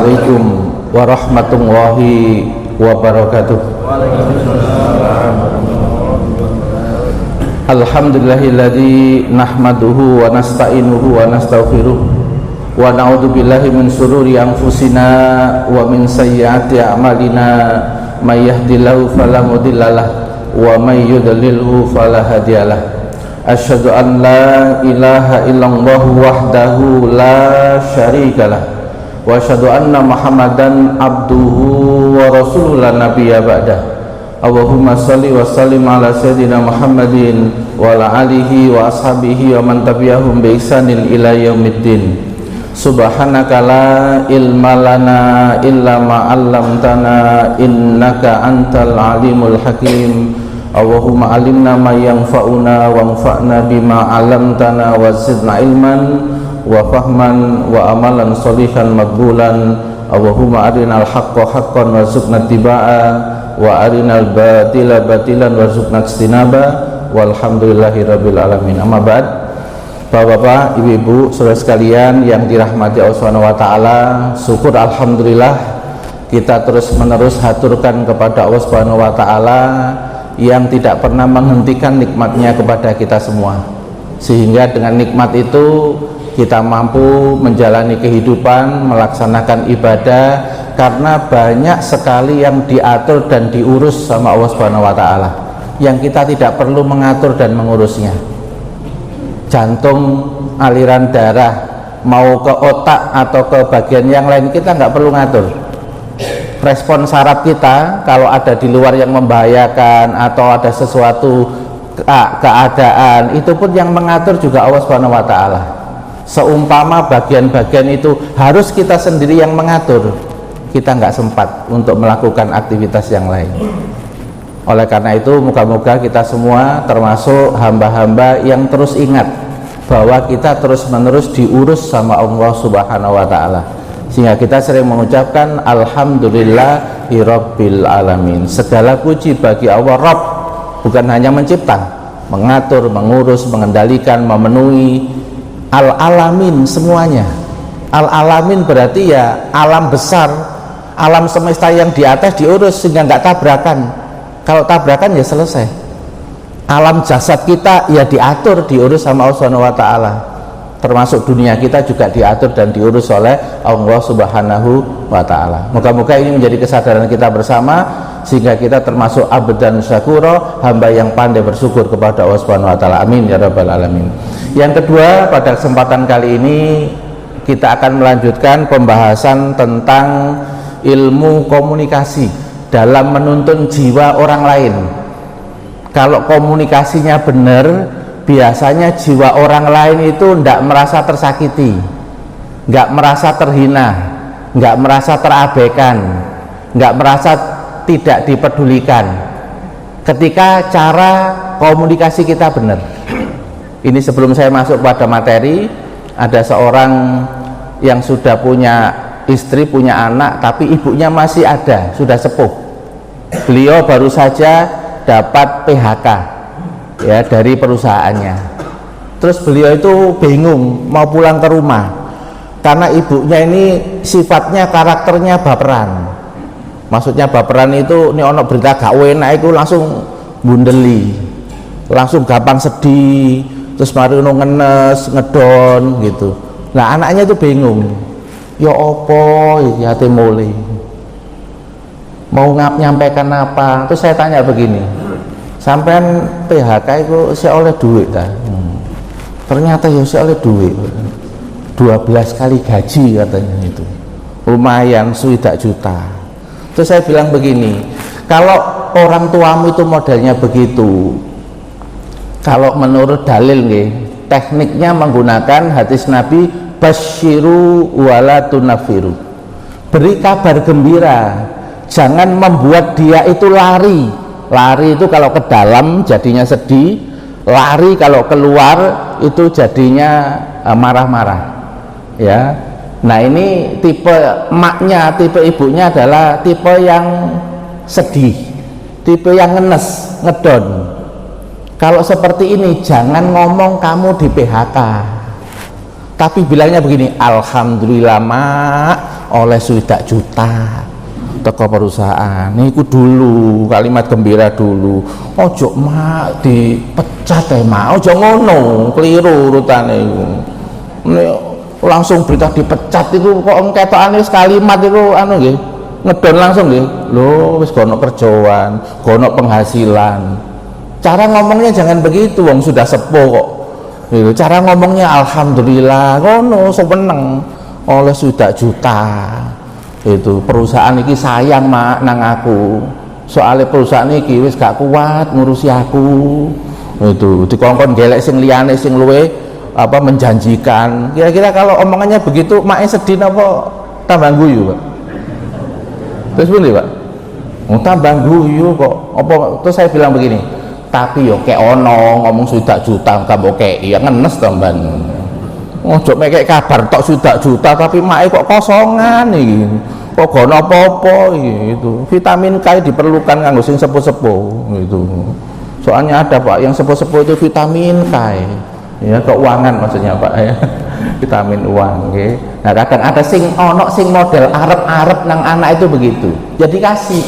Assalamualaikum warahmatullahi wabarakatuh. Alhamdulillahilladzi nahmaduhu wa nasta'inuhu wa nastaghfiruh wa na'udzu billahi min syururi anfusina wa min sayyiati a'malina may yahdihillahu fala mudhillalah wa may yudlilhu fala hadiyalah. Asyhadu an la ilaha illallah wahdahu la syarikalah wa asyhadu anna Muhammadan abduhu wa rasuluhu la nabiyya ba'dah. Allahumma shalli wa sallim ala sayyidina Muhammadin wa ala alihi wa ashabihi wa man tabi'ahum bi ihsanin ila yaumiddin. Subhanaka la ilma lana illa ma 'allamtana innaka antal alimul hakim. Allahumma alimna ma yanfa'una wanfa'na bima 'allamtana wa zidna ilman wa fahman wa amalan sholihan maqbulan. Allahumma arinal haqqa haqqan warzuqna ittiba'a wa arinal batila batilan warzuqna ijtinaba walhamdulillahi rabbil alamin. Amma ba'd. Bapak-bapak, ibu-ibu, saudara sekalian yang dirahmati Allah Subhanahu wa taala, syukur alhamdulillah kita terus-menerus haturkan kepada Allah Subhanahu wa taala yang tidak pernah menghentikan nikmatnya kepada kita semua, sehingga dengan nikmat itu kita mampu menjalani kehidupan, melaksanakan ibadah, karena banyak sekali yang diatur dan diurus sama Allah Subhanahu wa taala yang kita tidak perlu mengatur dan mengurusnya. Jantung, aliran darah mau ke otak atau ke bagian yang lain kita nggak perlu ngatur. Respon saraf kita kalau ada di luar yang membahayakan atau ada sesuatu keadaan, itu pun yang mengatur juga Allah Subhanahu wa taala. Seumpama bagian-bagian itu harus kita sendiri yang mengatur, kita nggak sempat untuk melakukan aktivitas yang lain. Oleh karena itu, moga-moga kita semua termasuk hamba-hamba yang terus ingat bahwa kita terus-menerus diurus sama Allah Subhanahu wa taala, sehingga kita sering mengucapkan alhamdulillahirabbil alamin. Segala puji bagi Allah Rabb, bukan hanya mencipta, mengatur, mengurus, mengendalikan, memenuhi. Al-alamin semuanya. Al-alamin berarti ya alam besar, alam semesta yang di atas diurus sehingga nggak tabrakan. Kalau tabrakan ya selesai. Alam jasad kita ya diatur, diurus sama Allah Subhanahu wa taala. Termasuk dunia kita juga diatur dan diurus oleh Allah Subhanahu wa taala. Moga-moga ini menjadi kesadaran kita bersama sehingga kita termasuk abdan syakura, hamba yang pandai bersyukur kepada Allah Subhanahu wa taala. Amin ya rabbal alamin. Yang kedua, pada kesempatan kali ini kita akan melanjutkan pembahasan tentang ilmu komunikasi dalam menuntun jiwa orang lain. Kalau komunikasinya benar, biasanya jiwa orang lain itu tidak merasa tersakiti, nggak merasa terhina, nggak merasa terabaikan, nggak merasa tidak dipedulikan ketika cara komunikasi kita benar. Ini sebelum saya masuk pada materi, ada seorang yang sudah punya istri, punya anak, tapi ibunya masih ada, sudah sepuh. Beliau baru saja dapat PHK ya dari perusahaannya. Terus beliau itu bingung mau pulang ke rumah karena ibunya ini sifatnya, karakternya baperan. Maksudnya baperan itu ini ono berita gak enak itu langsung bundeli, langsung gampang sedih, terus mari ngenes, ngedon gitu. Nah anaknya itu bingung, ya opo ya temole mau nyampaikan apa. Terus saya tanya begini, sampean PHK itu saya oleh duit kan? Ternyata ya saya oleh duit 12 kali gaji katanya, itu lumayan sudah juta. Terus saya bilang begini, kalau orang tuamu itu modelnya begitu, kalau menurut dalil nih, tekniknya menggunakan hadis Nabi, basyiru wala tunafiru, beri kabar gembira, jangan membuat dia itu lari. Lari itu kalau ke dalam jadinya sedih, lari kalau keluar itu jadinya marah-marah ya. Nah ini tipe emaknya, tipe ibunya adalah tipe yang sedih, tipe yang ngenes, ngedon. Kalau seperti ini jangan ngomong kamu di PHK, tapi bilangnya begini, alhamdulillah mak, oleh 1 juta teko perusahaan. Niku dulu kalimat gembira dulu. Ojo mak dipecat mak, ojo ngono, keliru urutane iku. Langsung berita dipecat itu kok ketokane wis kalimat itu anu nggih ngedon langsung nggih lho wis gono kerjaan gono penghasilan. Cara ngomongnya jangan begitu, wong sudah sepuh kok gitu. Cara ngomongnya alhamdulillah ngono seneng oleh 1 juta itu perusahaan iki sayang mak nang aku soalnya perusahaan iki wis gak kuat ngurusi aku itu dikongkon gelek sing liyane sing luwe apa menjanjikan. Kira-kira kalau omongannya begitu maknya sedih apa tambah guyu Pak? Terus pundi Pak? Tambah guyu kok apa? Terus saya bilang begini, tapi yo kayak ono ngomong 1 juta tambah kei ya ngenes tambahan. Ojo mek kabar tok 1 juta tapi maknya kok kosongan iki. Kok gono apa-apa gitu. Vitamin K diperlukan kanggo sing sepuh-sepuh gitu. Soalnya ada Pak yang sepuh-sepuh itu vitamin K. Ya keuangan maksudnya Pak ya. Vitamin uang okay. Nah kadang ada sing ono sing model arep-arep nang anak itu begitu jadi kasih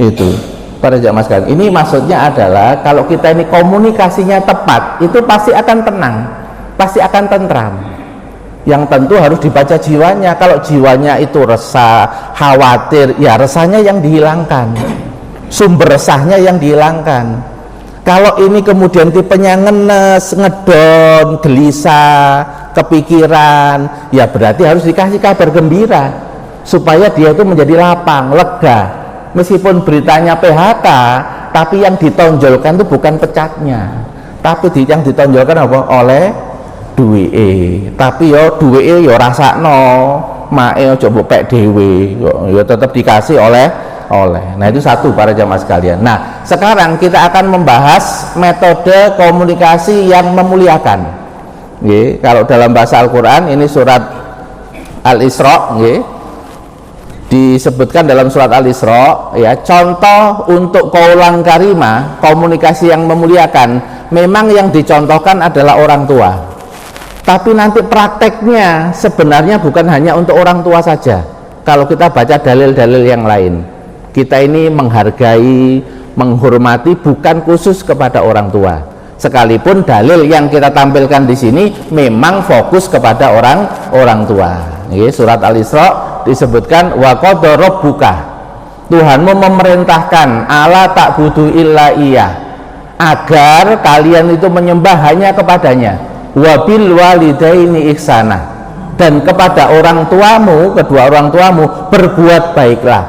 itu pada jamaah sekalian. Ini maksudnya adalah kalau kita ini komunikasinya tepat itu pasti akan tenang, pasti akan tentram. Yang tentu harus dibaca jiwanya. Kalau jiwanya itu resah, khawatir, ya resahnya yang dihilangkan, sumber resahnya yang dihilangkan. Kalau ini kemudian tipenya ngenes, ngedon, gelisah, kepikiran, ya berarti harus dikasih kabar gembira supaya dia itu menjadi lapang, lega. Meskipun beritanya PHK, tapi yang ditonjolkan itu bukan pecatnya, tapi yang ditonjolkan apa? Oleh duwike. Tapi yo duwike yo rasakno, mae aja mbok pek dhewe, yo tetap dikasih oleh. Nah itu satu para jamaah sekalian. Nah sekarang kita akan membahas metode komunikasi yang memuliakan. Kalau dalam bahasa Al-Quran ini surat Al-Isra disebutkan dalam surat Al-Isra ya, contoh untuk qaulan karimah, komunikasi yang memuliakan, memang yang dicontohkan adalah orang tua. Tapi nanti prakteknya sebenarnya bukan hanya untuk orang tua saja. Kalau kita baca dalil-dalil yang lain, kita ini menghargai, menghormati bukan khusus kepada orang tua. Sekalipun dalil yang kita tampilkan di sini memang fokus kepada orang tua. Surat Al-Isra disebutkan wa qada rabbuka, Tuhanmu memerintahkan ala ta'budu illa iya, agar kalian itu menyembah hanya kepadanya, wabil walidaini ihsana, dan kepada orang tuamu, kedua orang tuamu berbuat baiklah.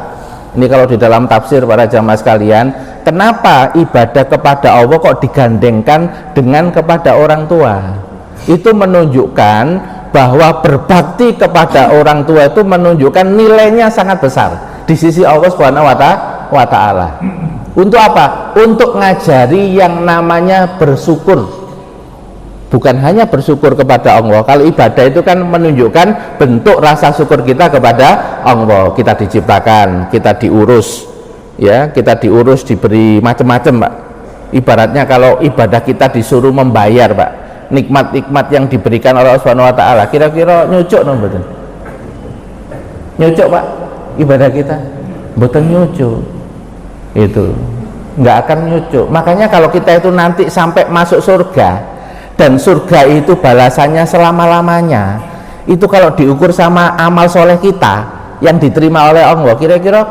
Ini kalau di dalam tafsir para jamaah sekalian, kenapa ibadah kepada Allah kok digandengkan dengan kepada orang tua? Itu menunjukkan bahwa berbakti kepada orang tua itu menunjukkan nilainya sangat besar di sisi Allah Subhanahu wa Ta'ala. Untuk apa? Untuk ngajari yang namanya bersyukur. Bukan hanya bersyukur kepada Allah. Kalau ibadah itu kan menunjukkan bentuk rasa syukur kita kepada Allah. Kita diciptakan, kita diurus, ya, kita diurus, diberi macam-macam, Pak. Ibaratnya kalau ibadah kita disuruh membayar, Pak, nikmat-nikmat yang diberikan oleh Allah Subhanahu wa Ta'ala, kira-kira nyucuk no mboten? Nyucuk, Pak, ibadah kita? Mboten nyucuk. Itu nggak akan nyucuk. Makanya kalau kita itu nanti sampai masuk surga, dan surga itu balasannya selama-lamanya, itu kalau diukur sama amal soleh kita yang diterima oleh Allah, kira-kira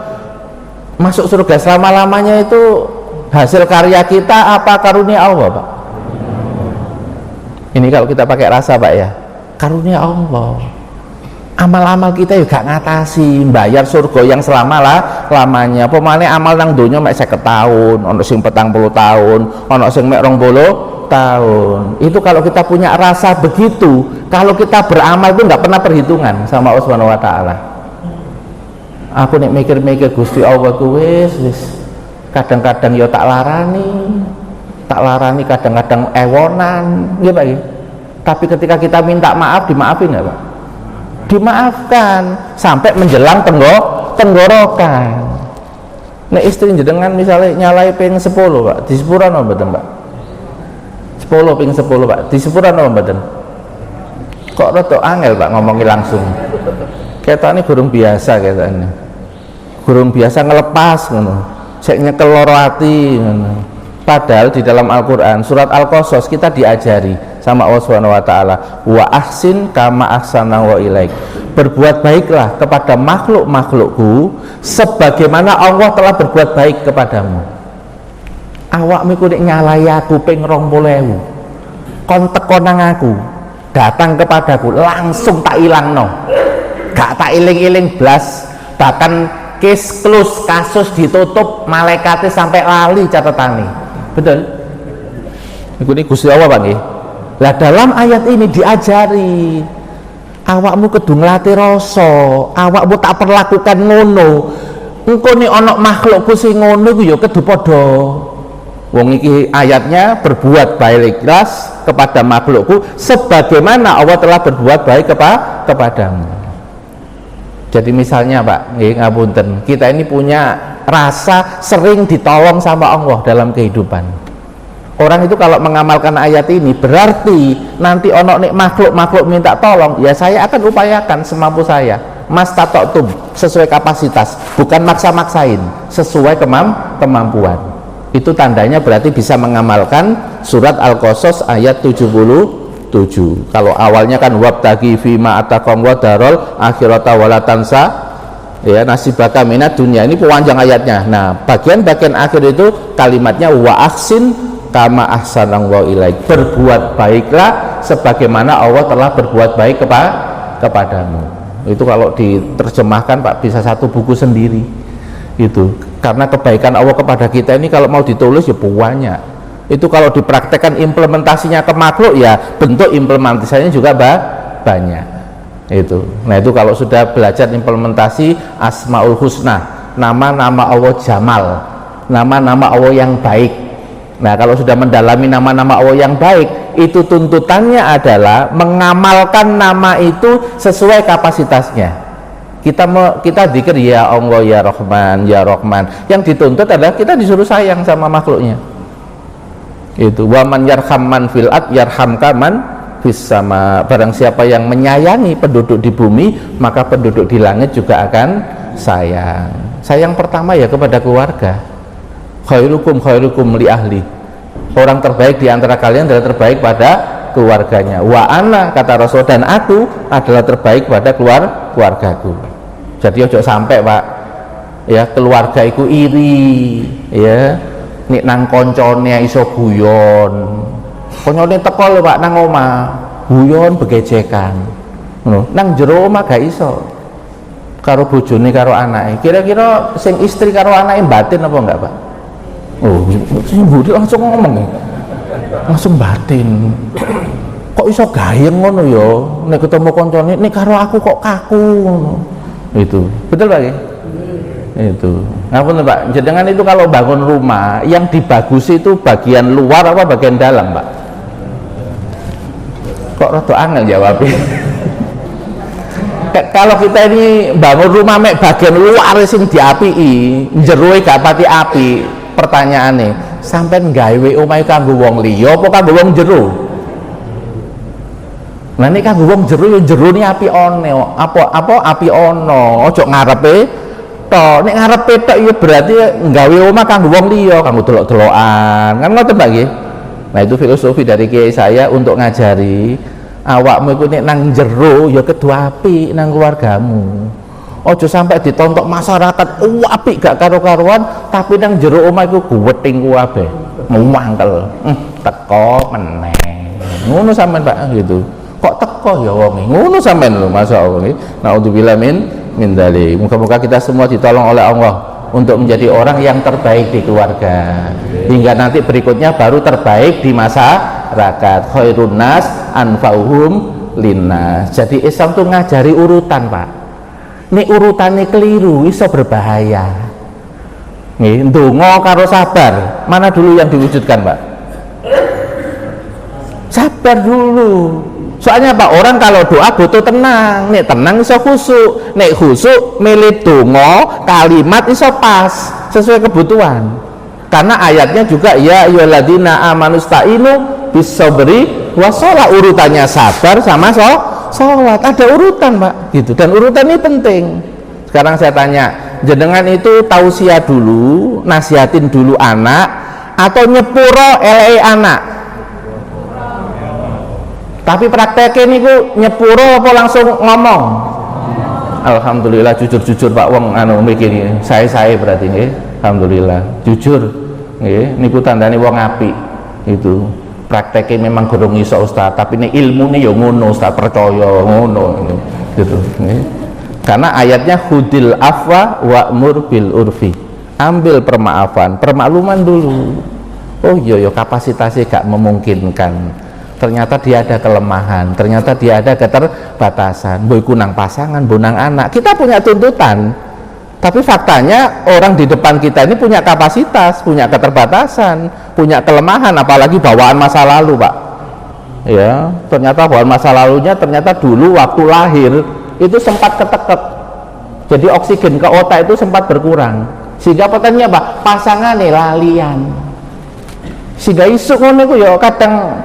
masuk surga selama-lamanya itu hasil karya kita apa karunia Allah, Pak? Ini kalau kita pakai rasa, Pak, ya, karunia Allah. Amal-amal kita juga ngatasi bayar surga yang selama-lamanya. Pemane amal nang donya mek 50 tahun, ono sing 40 tahun, ono sing mek 20 tahun. Itu kalau kita punya rasa begitu, kalau kita beramal itu nggak pernah perhitungan sama Allah Subhanahu wa Ta'ala. Aku nek mikir-mikir Gusti Allah ku wis kadang-kadang ya tak larani kadang-kadang ewonan, nggih Pak nggih. Tapi ketika kita minta maaf, dimaafin nggak, Pak? Dimaafkan sampai menjelang tenggorokan. Nek istri jenengan misalnya nyalai ping 10, Pak, di sepuran apa mboten, Pak? 10 ping 10, Pak, di sepuran apa mboten? Kok rada angel, Pak, ngomongi langsung. ketane gurung biasa, ketane gurung biasa ngelepas ngono, sik nyekel loro ati ngono. Padahal di dalam Al-Qur'an surat Al-Qasas kita diajari sama Allah Subhanahu wa taala, wa ahsin kama ahsana wa ilaik. Berbuat baiklah kepada makhluk-makhlukku sebagaimana Allah telah berbuat baik kepadamu. Awakmu ku nek nyalai aku ping 20.000, kon teko nang aku, datang kepadaku, langsung tak ilangno. Gak tak iling-iling blas, bahkan case close, kasus ditutup, malaikatnya sampai lali catatane. Betul? Ini Gusti Allah Pak nggih. Lah dalam ayat ini diajari awakmu kudu nglatih rasa, awakmu tak perlakukan ngono. Engko nek ana makhlukku sing ngono iku ya kudu padha. Wong iki ayatnya berbuat baik ikhlas kepada makhlukku sebagaimana Allah telah berbuat baik kepadamu. Jadi misalnya Pak, nggih ngapunten, kita ini punya rasa sering ditolong sama Allah dalam kehidupan. Orang itu kalau mengamalkan ayat ini berarti nanti ono nek makhluk minta tolong, ya saya akan upayakan semampu saya. Mas tatoktum, sesuai kapasitas, bukan maksa-maksain, sesuai kemampuan. Itu tandanya berarti bisa mengamalkan surat Al-Qasas ayat 77. Kalau awalnya kan wabtagi fima atakom wadarol akhirata walatansa, ya nasibaka minat dunia, ini panjang ayatnya. Nah bagian-bagian akhir itu kalimatnya wa ahsin kama ahsanang wa ilaik. Berbuat baiklah sebagaimana Allah telah berbuat baik kepadamu. Itu kalau diterjemahkan Pak bisa satu buku sendiri itu, karena kebaikan Allah kepada kita ini kalau mau ditulis ya banyak. Itu kalau dipraktekkan implementasinya ke makhluk ya bentuk implementasinya juga banyak itu. Nah itu kalau sudah belajar implementasi Asmaul Husna, nama-nama Allah Jamal, nama-nama Allah yang baik. Nah kalau sudah mendalami nama-nama Allah yang baik, itu tuntutannya adalah mengamalkan nama itu sesuai kapasitasnya. Kita zikir ya Allah ya Rahman ya Rahman, yang dituntut adalah kita disuruh sayang sama makhluknya. Itu waman yarhamman fil ard yarhamka man fis sama. Barang siapa yang menyayangi penduduk di bumi, maka penduduk di langit juga akan sayang. Sayang pertama ya kepada keluarga. Khairukum li ahli. Orang terbaik di antara kalian adalah terbaik pada keluarganya. Wa ana, kata Rasul, dan aku adalah terbaik pada keluargaku. Jadi ojo sampai Pak ya keluarga itu iri ya. Nek nang koncone iso guyon, koncone teko lho Pak nang omah, guyon begejekan. Ngono. Nang jero omah gak iso. Karo bojone karo anake. Kira-kira sing istri karo anake batin apa enggak, Pak? Oh, sing budi langsung ngomong. Langsung batin. Kok iso gayeng ngono ya? Nek ketemu koncone, nek karo aku kok kaku ngono. Itu. Betul Pak ya? Itu ngapunten Pak, jenengan itu kalau bangun rumah yang dibagusi itu bagian luar apa bagian dalam Pak? Kok rada angel jawabnya. Kalau kita ini bangun rumah mek bagian luar sing diapii, jeroe gak pati api, pertanyaane sampean gawe omahe kanggo wong liya apa kanggo wong jero? Nah nek kanggo wong jero ya jerone api ono, apa api ono, ojo ngarepe toh. Nek ngarepe tok ya berarti nggawe omah kanggo wong liya, kanggo delok-delokan. Kan ngoten Pak nggih. Nah, itu filosofi dari kiai saya untuk ngajari awakmu iku nek nang jero ya kudu apik nang keluargamu. Ojo sampai ditontok masyarakat apik gak karo-karuan tapi nang jero omah iku guweting kabeh. Mangkel. Teko meneh. Ngono sampean Pak gitu. Kok teko ya wong ngono sampean lho masyaallah. Naudzubillah min dzalik. Moga-moga kita semua ditolong oleh Allah untuk menjadi orang yang terbaik di keluarga, hingga nanti berikutnya baru terbaik di masyarakat. Khairun nas anfa'uhum linnas. Jadi Islam tuh ngajari urutan Pak. Nek urutannya keliru iso berbahaya. Nih, ndonga karo sabar, mana dulu yang diwujudkan Pak? Sabar dulu. Soalnya Pak, orang kalau doa butuh tenang. Nek tenang iso khusuk, nek khusuk milih donga kalimat iso pas sesuai kebutuhan. Karena ayatnya juga ya ayyuhalladzina amanusta'inu bis sabri wassalah, urutannya sabar sama Sholat, ada urutan Pak gitu, dan urutan ini penting. Sekarang saya tanya, jenengan itu tausiah dulu, nasihatin dulu anak, atau nyepuro LE anak? Tapi prakteknya ini nyepuro apa langsung ngomong? Alhamdulillah jujur-jujur Pak wong anu mikir saya berarti nggih. Alhamdulillah jujur nggih niku tandane wong apik. Itu prakteknya memang gurung iso Ustaz, tapi ini ilmune ya ngono Ustaz, percaya ngono gitu nggih. Karena ayatnya hudil afwa wa'mur bil urfi. Ambil permaafan, permakluman dulu. Oh iya kapasitasnya gak memungkinkan. Ternyata dia ada kelemahan, ternyata dia ada keterbatasan, boy kunang pasangan, bonang anak. Kita punya tuntutan, tapi faktanya orang di depan kita ini punya kapasitas, punya keterbatasan, punya kelemahan, apalagi bawaan masa lalu Pak. Ya, ternyata bawaan masa lalunya ternyata dulu waktu lahir itu sempat ketekek, jadi oksigen ke otak itu sempat berkurang, sehingga potensinya apa? Pasangannya lalian, sehingga isu ngono itu ya kadang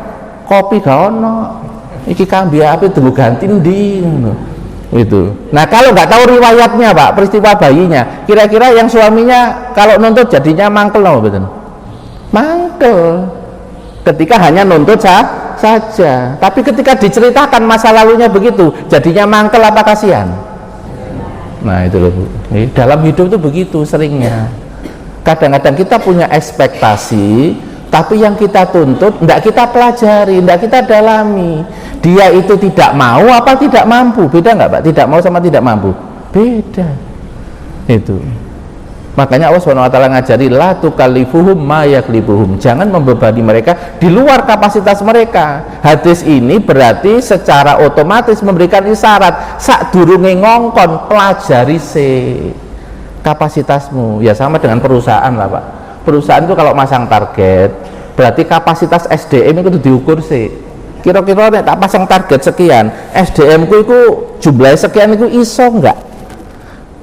kopi gak ono, iki kambi api tunggu ganti ndi itu. Nah kalau nggak tahu riwayatnya Pak, peristiwa bayinya, kira-kira yang suaminya kalau nuntut jadinya mangkel no, betul? Mangkel ketika hanya nuntut saja, tapi ketika diceritakan masa lalunya begitu, jadinya mangkel apa kasihan? Nah itu loh Bu, dalam hidup itu begitu seringnya. Kadang-kadang kita punya ekspektasi, tapi yang kita tuntut tidak kita pelajari, tidak kita dalami. Dia itu tidak mau apa tidak mampu, beda nggak Pak? Tidak mau sama tidak mampu beda. Itu makanya Allah SWT ngajari la tukallifuhum ma yaklifuhum, jangan membebani mereka di luar kapasitas mereka. Hadis ini berarti secara otomatis memberikan isyarat sak durunge ngongkon, pelajari kapasitasmu. Ya sama dengan perusahaan lah Pak. Perusahaan itu kalau masang target berarti kapasitas SDM itu diukur sih, kira-kira tak pasang target sekian, SDM ku itu jumlah sekian itu iso enggak?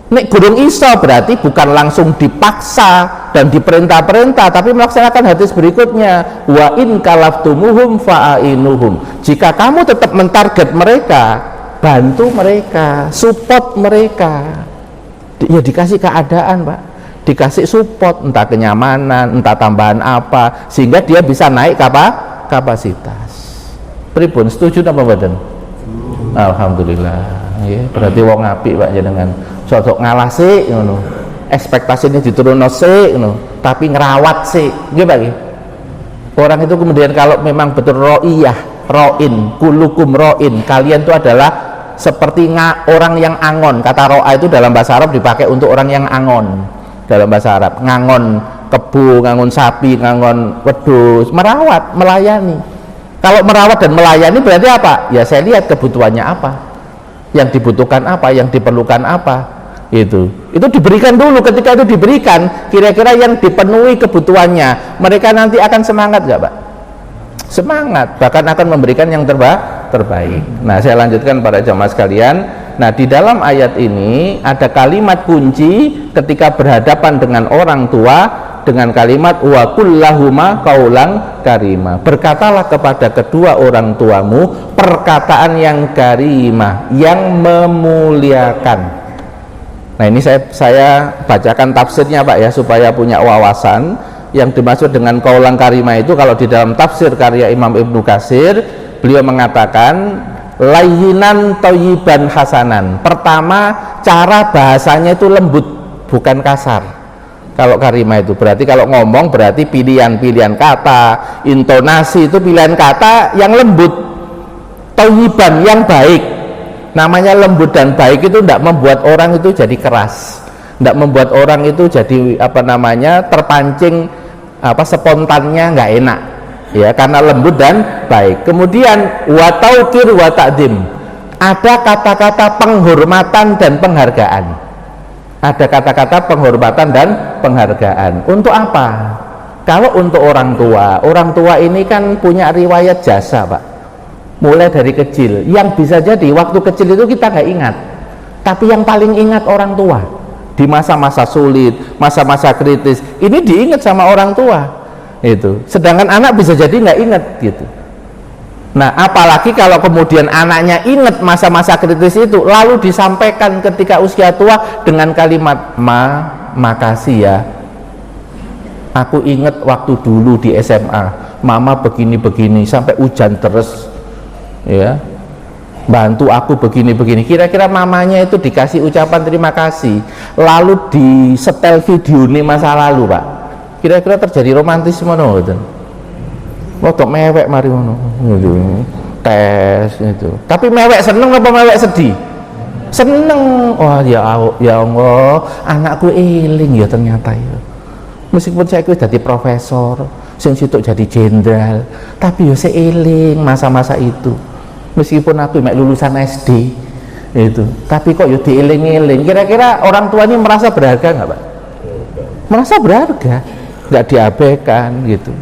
Nek gurung iso berarti bukan langsung dipaksa dan diperintah-perintah, tapi melaksanakan hadis berikutnya, wa in kalaftumuhum fa'ainuhum. Jika kamu tetap mentarget mereka, bantu mereka, support mereka. Ya dikasih keadaan Pak, dikasih support, entah kenyamanan, entah tambahan apa, sehingga dia bisa naik kapasitas. Pripun, setuju apa mboten? Alhamdulillah. Ya, berarti wong apik Pak jenengan. Sosok ngalah sik ngono. Ekspektasine diturunno sik ngono, tapi ngerawat sik. Nggih Pak nggih. Orang itu kemudian kalau memang betul ro'iyah, ro'in, kulukum ro'in, kalian itu adalah seperti orang yang angon. Kata ro'a itu dalam bahasa Arab dipakai untuk orang yang angon. Dalam bahasa Arab, ngangon kebu, ngangon sapi, ngangon wedhus, merawat, melayani. Kalau merawat dan melayani berarti apa? Ya saya lihat kebutuhannya apa, yang dibutuhkan apa, yang diperlukan apa. Itu diberikan dulu. Ketika itu diberikan, kira-kira yang dipenuhi kebutuhannya, mereka nanti akan semangat nggak Pak? Semangat, bahkan akan memberikan yang terbaik. Nah saya lanjutkan para jamaah sekalian. Nah di dalam ayat ini ada kalimat kunci ketika berhadapan dengan orang tua, dengan kalimat wa kullahuma qaulan karima. Berkatalah kepada kedua orang tuamu perkataan yang karimah, yang memuliakan. Nah ini saya bacakan tafsirnya Pak ya, supaya punya wawasan. Yang dimaksud dengan qaulan karimah itu kalau di dalam tafsir karya Imam Ibnu Katsir, beliau mengatakan layyinan thayyiban hasanan. Pertama, cara bahasanya itu lembut, bukan kasar. Kalau karimah itu berarti kalau ngomong berarti pilihan-pilihan kata, intonasi itu pilihan kata yang lembut, thayyiban yang baik. Namanya lembut dan baik itu tidak membuat orang itu jadi keras, tidak membuat orang itu jadi terpancing spontannya nggak enak ya, karena lembut dan baik. Kemudian wa taukir wa ta'dim, ada kata-kata penghormatan dan penghargaan, ada kata-kata penghormatan dan penghargaan. Untuk apa? Kalau untuk orang tua ini kan punya riwayat jasa Pak, mulai dari kecil, yang bisa jadi waktu kecil itu kita nggak ingat, tapi yang paling ingat orang tua. Di masa-masa sulit, masa-masa kritis, ini diingat sama orang tua itu. Sedangkan anak bisa jadi nggak ingat gitu. Nah, apalagi kalau kemudian anaknya ingat masa-masa kritis itu, lalu disampaikan ketika usia tua dengan kalimat, makasih ya, aku ingat waktu dulu di SMA, mama begini-begini, sampai hujan terus, ya, bantu aku begini-begini. Kira-kira mamanya itu dikasih ucapan terima kasih, lalu disetel video ini masa lalu, Pak, kira-kira terjadi romantisme gitu. Rodok mewek mari ngono gitu. Tes itu. Tapi mewek seneng apa mewek sedih? Seneng. Oh ya Allah, anakku eling ya ternyata ya. Meskipun saya jadi profesor, sing situk jadi jenderal, tapi ya saya eling masa-masa itu. Meskipun aku mek lulusan SD itu, tapi kok ya dieling-eling. Kira-kira orang tua ini merasa berharga nggak, Pak? Merasa berharga, nggak diabaikan gitu.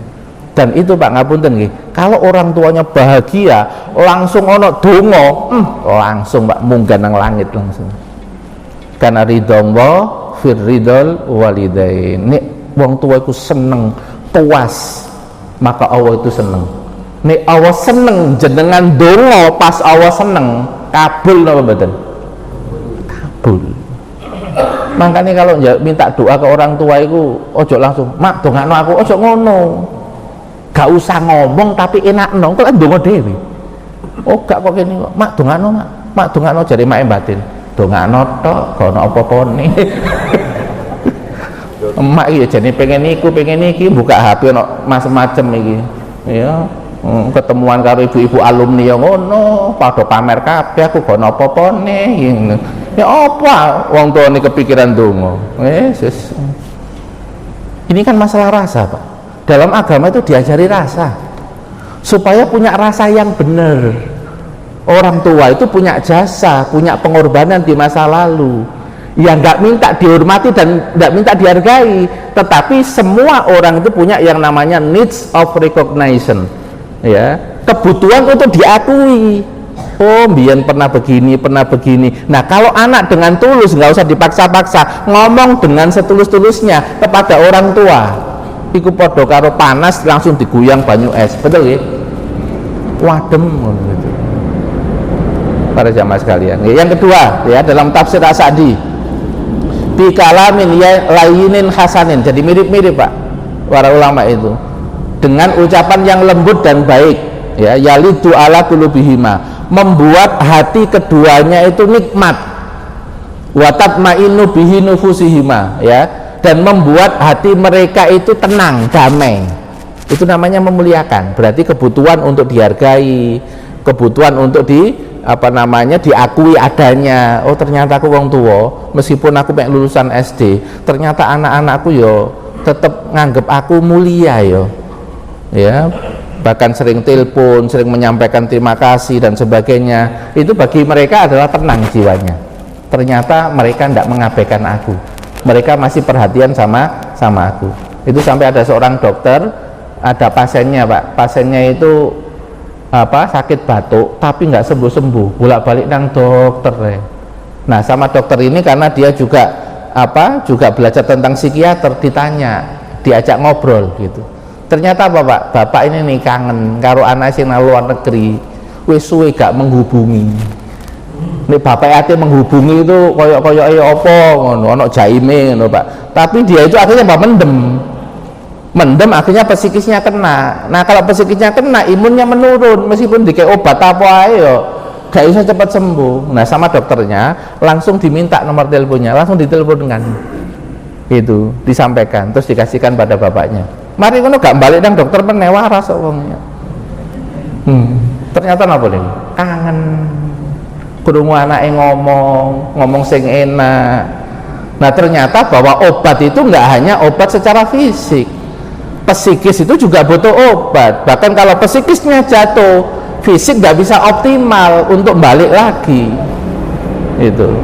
Dan itu Pak ngapunten nggih, kalau orang tuanya bahagia langsung ono donga, langsung Pak munggah nang langit langsung. Karena ridho fir ridol walidain. Nek wong tua iku seneng, puas, maka Allah itu seneng. Nek Allah seneng jenengan donga pas Allah seneng, kabul napa mboten? Kabul. Makanya kalau minta doa ke orang tua itu ojo langsung, mak dongakno aku, ojo ngono. Gak usah ngomong tapi enak nong, kok ndonga dhewe. Oh gak kok kene kok. Mak dongakno, mak dongakno jare mak batin. Dongakno tok, gak ono apa-apane. Emak iki jane pengen iku, pengen iki, buka HP ono macem-macem iki. Ya, ketemuan karo ibu-ibu alumni ya ngono, padha pamer kabeh aku gak ono apa-apane. Ya apa wong tuane kepikiran donga. Wis. Ini kan masalah rasa, Pak. Dalam agama itu diajari rasa supaya punya rasa yang benar. Orang tua itu punya jasa, punya pengorbanan di masa lalu yang nggak minta dihormati dan nggak minta dihargai, tetapi semua orang itu punya yang namanya needs of recognition, ya, kebutuhan untuk diakui. Oh mbiyen pernah begini, pernah begini. Nah kalau anak dengan tulus, nggak usah dipaksa-paksa, ngomong dengan setulus-tulusnya kepada orang tua, iku podo karo panas langsung diguyang banyu es, betul ya? Wadem gitu. Para jamaah sekalian. Yang kedua ya, dalam tafsir As-Sa'di, bi kalamin ya layinin hasanin, jadi mirip-mirip Pak para ulama itu, dengan ucapan yang lembut dan baik ya, yalidu ala qulubihima, membuat hati keduanya itu nikmat, wa tatmainu bihi nufusihima ya, dan membuat hati mereka itu tenang, damai. Itu namanya memuliakan. Berarti kebutuhan untuk dihargai, kebutuhan untuk diakui adanya. Oh ternyata aku wong tua, meskipun aku mek lulusan SD, ternyata anak-anakku yo tetap nganggep aku mulia yo. Ya, bahkan sering telepon, sering menyampaikan terima kasih dan sebagainya. Itu bagi mereka adalah tenang jiwanya. Ternyata mereka tidak mengabaikan aku. Mereka masih perhatian sama aku. Itu sampai ada seorang dokter, ada pasiennya Pak, pasiennya itu sakit batuk tapi nggak sembuh-sembuh, bolak-balik nang dokter. Nah sama dokter ini karena dia juga belajar tentang psikiater, ditanya, diajak ngobrol gitu. Ternyata bapak ini nih kangen karo anak sing nang luar negeri, wis suwe gak menghubungi. Nek bapak ate menghubungi itu koyok-koyok apa ngono, ono jaime ngono Pak. Tapi dia itu akhirnya mendem akhirnya psikisnya kena. Nah kalau psikisnya kena, imunnya menurun, meskipun dikei obat apa ae yo gak bisa cepat sembuh. Nah sama dokternya langsung diminta nomor teleponnya, langsung diteleponkan. Itu disampaikan, terus dikasihkan pada bapaknya. Mari ngono gak balik nang dokter meneh waras wongnya. Ternyata napa nih? Kangen. Krungu anake ngomong sing enak. Nah ternyata bahwa obat itu nggak hanya obat secara fisik, psikis itu juga butuh obat. Bahkan kalau psikisnya jatuh, fisik nggak bisa optimal untuk balik lagi. Itu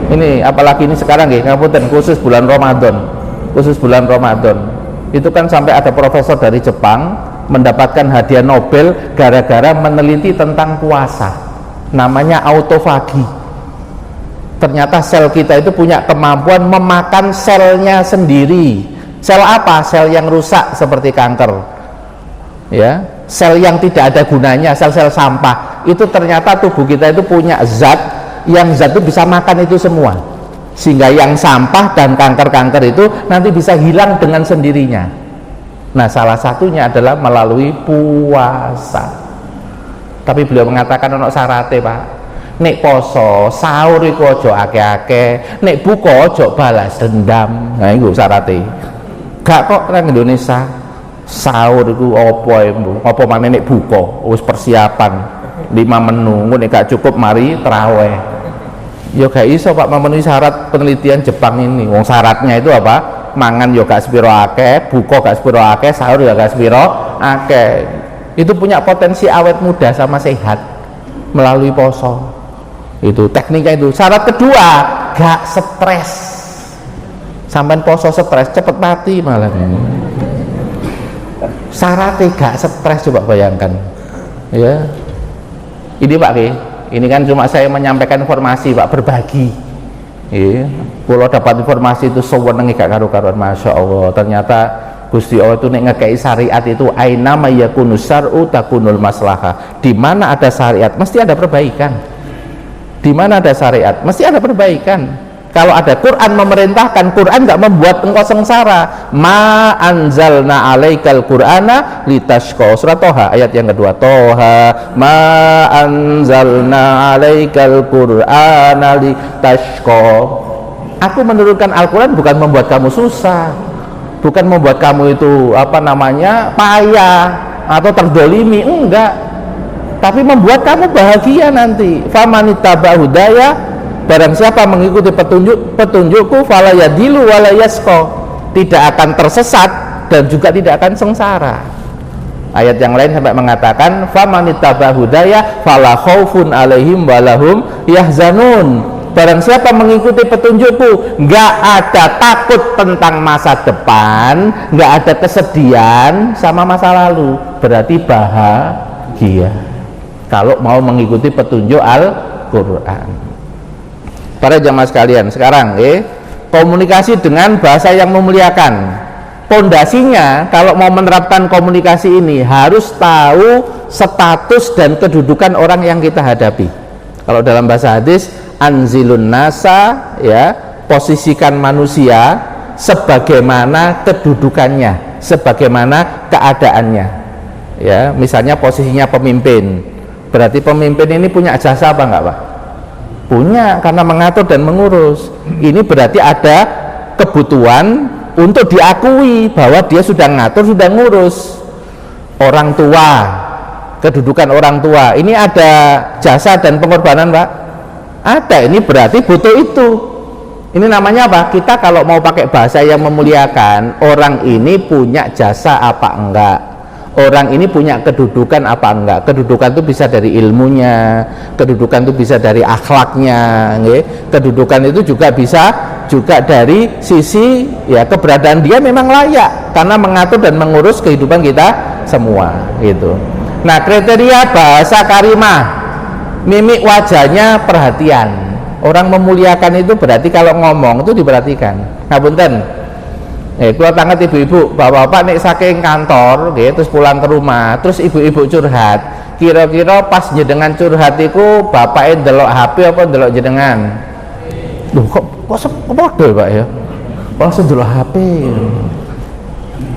ini apalagi ini sekarang ngapunten, khusus bulan Ramadan, itu kan sampai ada profesor dari Jepang mendapatkan hadiah Nobel gara-gara meneliti tentang puasa. Namanya autofagi. Ternyata sel kita itu punya kemampuan memakan selnya sendiri. Sel apa? Sel yang rusak seperti kanker. Ya, sel yang tidak ada gunanya, sel-sel sampah itu ternyata tubuh kita itu punya zat yang zat itu bisa makan itu semua, sehingga yang sampah dan kanker-kanker itu nanti bisa hilang dengan sendirinya. Nah, salah satunya adalah melalui puasa. Tapi beliau mengatakan ono syarate, Pak. Nek poso sahur iku aja akeh-akeh, nek buka aja balas dendam. Nah, iku syarate. Gak kok nang Indonesia sahur iku apa maneh nek buka wis persiapan 5 menu, nek gak cukup mari tarawih. Ya gak iso, Pak, memenuhi syarat penelitian Jepang ini. Wong syaratnya itu apa? Mangan yo gak sepiro akeh, buka gak sepiro akeh, sahur yo gak sepiro akeh. Itu punya potensi awet muda sama sehat melalui poso. Itu tekniknya itu. Syarat kedua, gak stres. Sampai poso stres cepet mati malah. Syaratnya gak stres, coba bayangkan. Ya. Ini Pak Ki, ini kan cuma saya menyampaikan informasi, Pak, berbagi. Iya, kalau dapat informasi itu sewenengi gak karu-karuan, masya Allah. Ternyata Gusti Allah itu nek ngekei syariat itu aina mayakunu syar'u takunul maslahah. Di mana ada syariat mesti ada perbaikan. Di mana ada syariat mesti ada perbaikan. Kalau ada Quran memerintahkan, Quran nggak membuat engkau sengsara. Ma anzalna alaikal qur'ana litashqa. Surat Toha ayat yang kedua. Toha ma anzalna alaikal qur'ana litashqa. Aku menurunkan Al-Quran bukan membuat kamu susah, bukan membuat kamu itu apa namanya payah atau terdolimi, enggak, tapi membuat kamu bahagia nanti. Famanitaba hudaya, barang siapa mengikuti petunjukku fala yadilu wala yasqa, tidak akan tersesat dan juga tidak akan sengsara. Ayat yang lain sampai mengatakan famanitaba hudaya fala khaufun alaihim walahum yahzanun, barang siapa mengikuti petunjukku nggak ada takut tentang masa depan, nggak ada kesedihan sama masa lalu, berarti bahagia kalau mau mengikuti petunjuk Al-Quran. Para jamaah sekalian, sekarang komunikasi dengan bahasa yang memuliakan. Pondasinya kalau mau menerapkan komunikasi ini harus tahu status dan kedudukan orang yang kita hadapi. Kalau dalam bahasa hadis, anzilun nasa, ya, posisikan manusia sebagaimana kedudukannya, sebagaimana keadaannya. Ya, misalnya posisinya pemimpin, berarti pemimpin ini punya jasa apa enggak, Pak? Punya, karena mengatur dan mengurus. Ini berarti ada kebutuhan untuk diakui bahwa dia sudah ngatur, sudah ngurus. Orang tua, kedudukan orang tua, ini ada jasa dan pengorbanan, Pak? Ada. Ini berarti butuh itu. Ini namanya apa? Kita kalau mau pakai bahasa yang memuliakan, orang ini punya jasa apa enggak, orang ini punya kedudukan apa enggak. Kedudukan itu bisa dari ilmunya, kedudukan itu bisa dari akhlaknya, kedudukan itu juga bisa juga dari sisi ya keberadaan dia memang layak karena mengatur dan mengurus kehidupan kita semua gitu. Nah, kriteria bahasa karimah, mimik wajahnya perhatian. Orang memuliakan itu berarti kalau ngomong itu diperhatikan. Ngapunten, kalau tangan ibu-ibu, bapak-bapak nek saking kantor, terus pulang ke rumah, terus ibu-ibu curhat, kira-kira pas jenengan curhat itu bapaknya ndelok HP apa ndelok jenengan? Loh, kok podo Pak ya? Langsung ndelok HP.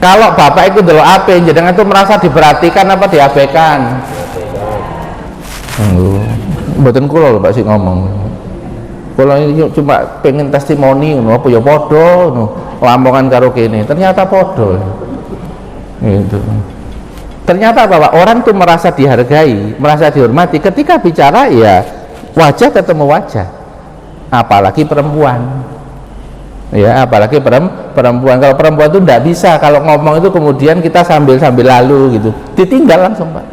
Kalau bapak itu ndelok HP, jenengan itu merasa diperhatikan apa diabaikan? Mboten kula lho Pak sing ngomong. Kalau ini cuma pengen testimoni, apa ya podo, lamongan karo kene, ternyata podo, gitu. Ternyata bahwa orang tuh merasa dihargai, merasa dihormati ketika bicara ya wajah ketemu wajah, apalagi perempuan, ya apalagi perempuan. Kalau perempuan itu tidak bisa, kalau ngomong itu kemudian kita sambil lalu gitu, ditinggal langsung, Pak.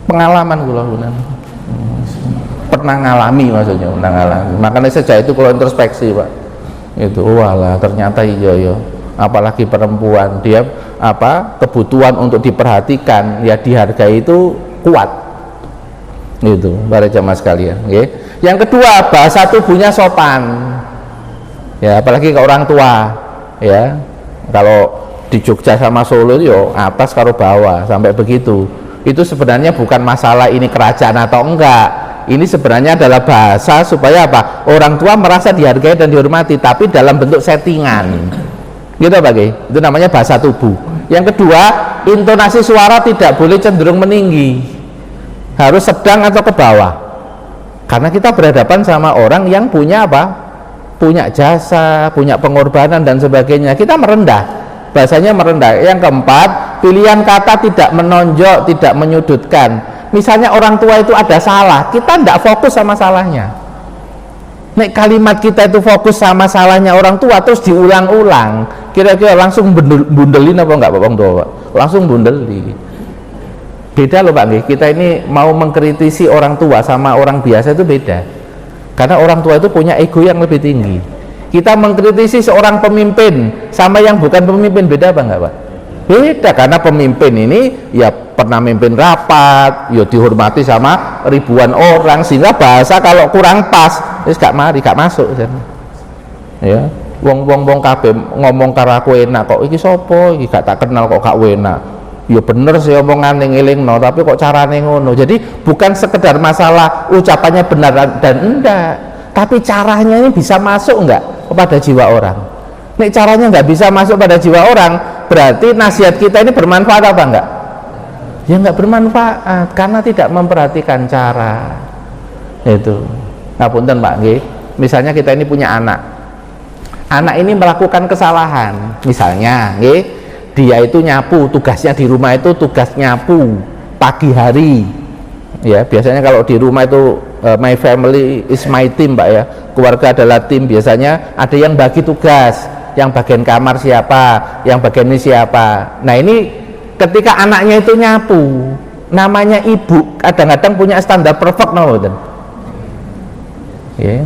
Pengalaman kula pernah ngalami, maksudnya pernah ngalami. Makanya sejak itu kalau introspeksi, Pak, itu walah ternyata iya, apalagi perempuan, dia apa kebutuhan untuk diperhatikan ya dihargai itu kuat, itu para jamaah sekalian. Yang kedua, bahasa tubuhnya sopan, ya apalagi ke orang tua, ya Kalau di Jogja sama Solo yo atas karo bawah sampai begitu. Itu sebenarnya bukan masalah ini kerajaan atau enggak, ini sebenarnya adalah bahasa supaya apa, orang tua merasa dihargai dan dihormati, tapi dalam bentuk settingan gitu Pak Ki. Itu namanya bahasa tubuh. Yang kedua, intonasi suara tidak boleh cenderung meninggi, harus sedang atau ke bawah, karena kita berhadapan sama orang yang punya apa, punya jasa, punya pengorbanan dan sebagainya. Kita merendah, bahasanya merendah. Yang keempat, pilihan kata tidak menonjok, tidak menyudutkan. Misalnya orang tua itu ada salah, kita tidak fokus sama salahnya. Nek kalimat kita itu fokus sama salahnya orang tua terus diulang-ulang, kira-kira langsung bundelin apa enggak Pak tua? Langsung bundeli. Beda loh Pak, kita ini mau mengkritisi orang tua sama orang biasa itu beda. Karena orang tua itu punya ego yang lebih tinggi. Kita mengkritisi seorang pemimpin sama yang bukan pemimpin, beda apa enggak Pak? Beda, karena pemimpin ini ya pernah memimpin rapat, ya dihormati sama ribuan orang, sehingga bahasa kalau kurang pas, terus gak masuk. Ya, wong kabeh ngomong karo aku enak kok, iki sopo, iki gak tak kenal kok gak enak. Ya bener sih omongan ngelingno, tapi kok carane ngono. Jadi bukan sekedar masalah ucapannya benar dan enggak, tapi caranya ini bisa masuk enggak kepada jiwa orang. Nek caranya nggak bisa masuk pada jiwa orang, berarti nasihat kita ini bermanfaat apa enggak? Ya nggak bermanfaat, karena tidak memperhatikan cara. Itu. Ngapunten Pak nggih. Misalnya kita ini punya anak. Anak ini melakukan kesalahan. Misalnya nggih, dia itu nyapu, tugasnya di rumah itu tugas nyapu pagi hari. Ya, biasanya kalau di rumah itu my family is my team Pak ya. Keluarga adalah tim, biasanya ada yang bagi tugas. Yang bagian kamar siapa, yang bagian ini siapa. Nah ini ketika anaknya itu nyapu, namanya ibu kadang-kadang punya standar perfect no, ya.